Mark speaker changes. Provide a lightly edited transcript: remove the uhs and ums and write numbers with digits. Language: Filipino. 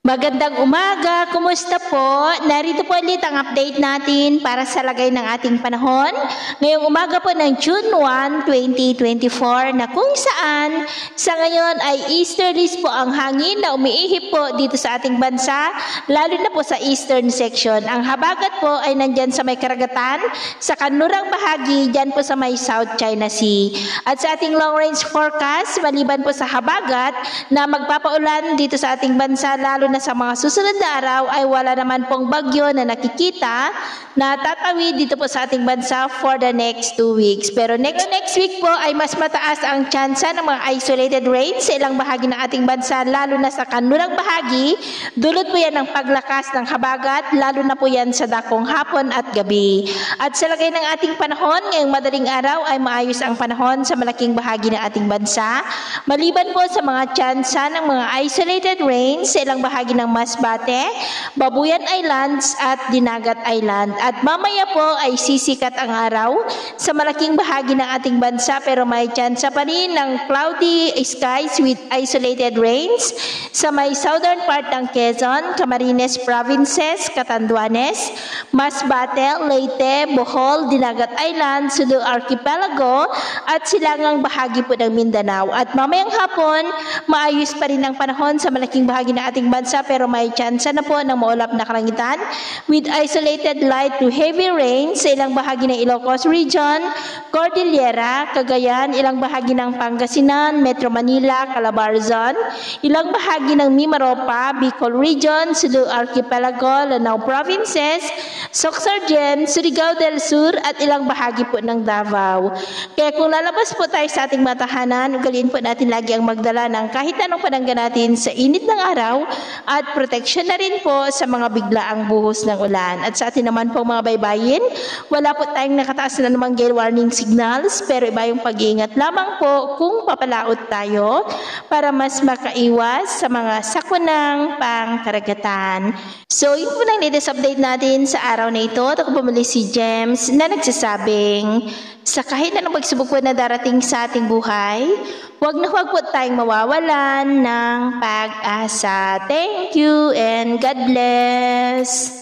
Speaker 1: Magandang umaga, kumusta po? Narito po ulit ang update natin para sa lagay ng ating panahon. Ngayong umaga po ng June 1, 2024 na kung saan sa ngayon ay easterlies po ang hangin na umiihip po dito sa ating bansa, lalo na po sa eastern section. Ang habagat po ay nandyan sa may karagatan, sa kanlurang bahagi, dyan po sa may South China Sea. At sa ating long range forecast, maliban po sa habagat na magpapaulan dito sa ating bansa, lalo na sa mga susunod na araw ay wala naman pong bagyo na nakikita na tatawid dito po sa ating bansa for the next 2 weeks. Pero next week po ay mas mataas ang tsansa ng mga isolated rains sa ilang bahagi ng ating bansa, lalo na sa kanlurang bahagi. Dulot po yan ng paglakas ng habagat, lalo na po yan sa dakong hapon at gabi. At sa lagay ng ating panahon, ngayong madaling araw ay maayos ang panahon sa malaking bahagi ng ating bansa. Maliban po sa mga tsansa ng mga isolated rains sa ilang bahagi ng Masbate, Babuyan Islands at Dinagat Island. At mamaya po ay sisikat ang araw sa malaking bahagi ng ating bansa, pero may tsansa pa rin ng cloudy skies with isolated rains sa may southern part ng Quezon, Camarines Provinces, Catanduanes, Masbate, Leyte, Bohol, Dinagat Island, Sulu Archipelago at silangang bahagi po ng Mindanao. At mamayang hapon, maayos pa rin ang panahon sa malaking bahagi ng ating bansa, pero may tsansa na po ng maulap na kalangitan with isolated light to heavy rain sa ilang bahagi ng Ilocos Region, Cordillera, Cagayan, ilang bahagi ng Pangasinan, Metro Manila, Calabarzon, ilang bahagi ng Mimaropa, Bicol Region, Sulu Archipelago, Lanao Provinces, Sorsogon, Surigao del Sur at ilang bahagi po ng Davao. Kaya kung lalabas po tayo sa ating matahanan, ugaliin po natin lagi ang magdala ng kahit anong panangga natin sa init ng araw at proteksyon na rin po sa mga biglaang buhos ng ulan. At sa atin naman po mga baybayin, wala po tayong nakataas na namang gale warning signals, pero iba yung pag-iingat lamang po kung papalaot tayo para mas makaiwas sa mga sakunang pangkaragatan. So yun po lang latest update natin sa araw na ito. At ako pumuli si James na nagsasabing sa kahit anong pagsubok po na darating sa ating buhay, huwag po tayong mawawalan ng pag-asa. Thank you and God bless.